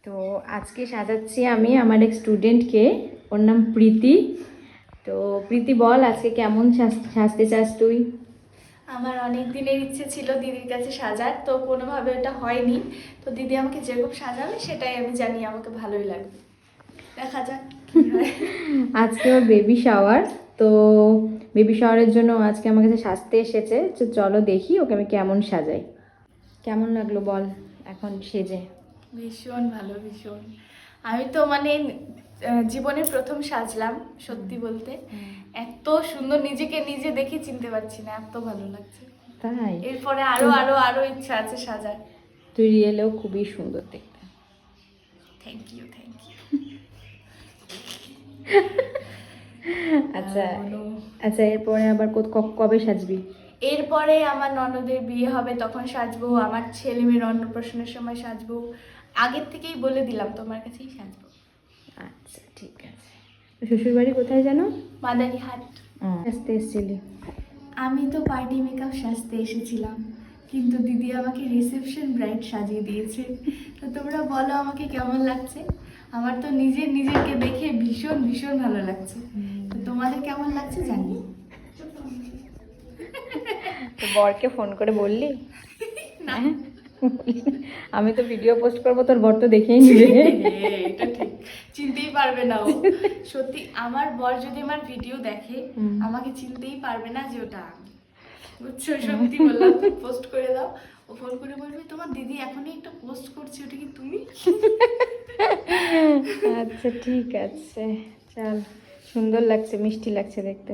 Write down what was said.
তো আজকে সাজাচ্ছি আমি আমার এক স্টুডেন্টকে, ওর নাম প্রীতি। তো প্রীতি বল, আজকে কেমন সাজতে চাস তুই? আমার অনেক দিনের ইচ্ছে ছিল দিদির কাছে সাজার, তো কোনোভাবে এটা হয়নি। তো দিদি আমাকে যেরকম সাজাবে সেটাই আমি জানি আমাকে ভালোই লাগবে। দেখা যাক কি হয়। আজকে ওর বেবি শাওয়ার, তো বেবি শাওয়ারের জন্য আজকে আমার কাছে সাজতে এসেছে। তো চলো দেখি ওকে আমি কেমন সাজাই। কেমন লাগলো বল এখন সেজে? ভীষণ ভালো, ভীষণ। আমি তো মানে জীবনের প্রথম সাজলাম, সত্যি বলতে এত সুন্দর নিজেকে নিজে দেখে চিনতে পারছি না, এত ভালো লাগছে। তাই? এরপরে আরো আরো আরো ইচ্ছা আছে সাজার। তুই রিয়েলেও খুবই সুন্দর দেখতে। Thank you, thank you. আচ্ছা আচ্ছা, এরপরে আবার কবে সাজবি? এরপরে আমার ননদের বিয়ে হবে, তখন সাজবো। আমার ছেলে মেয়ের অন্নপ্রাশনের সময় সাজবো। আগের থেকেই বলে দিলাম, তোমার কাছেই সাজবো। আচ্ছা ঠিক আছে। শ্বশুর বাড়ি কোথায় জানো? মাদারিহাট। সাজতে এসেছিলি? আমি তো পার্টি মেকআপ সাজতে এসেছিলাম, কিন্তু দিদি আমাকে রিসেপশন ব্রাইড সাজিয়ে দিয়েছে। তো তোমরা বলো আমাকে কেমন লাগছে? আমার তো নিজেকে দেখে ভীষণ ভীষণ ভালো লাগছে। তো তোমাদের কেমন লাগছে জানি। তো বরকে ফোন করে বললি? না, আমি তো ভিডিও পোস্ট করবো, তোর বর তো দেখেই নিবে। এটা ঠিক, চিনতেই পারবে না ও। সত্যি আমার বর যদি আমার ভিডিও দেখে আমাকে চিনতেই পারবে না যে ওটা আমি। বুঝছো, সত্যি বললাম। তুমি পোস্ট করে দাও, ও ফোন করে বলবে তোমার দিদি এখনই একটা পোস্ট করছে, ওটা কি তুমি? আচ্ছা ঠিক আছে, চল। সুন্দর লাগছে, মিষ্টি লাগছে দেখতে।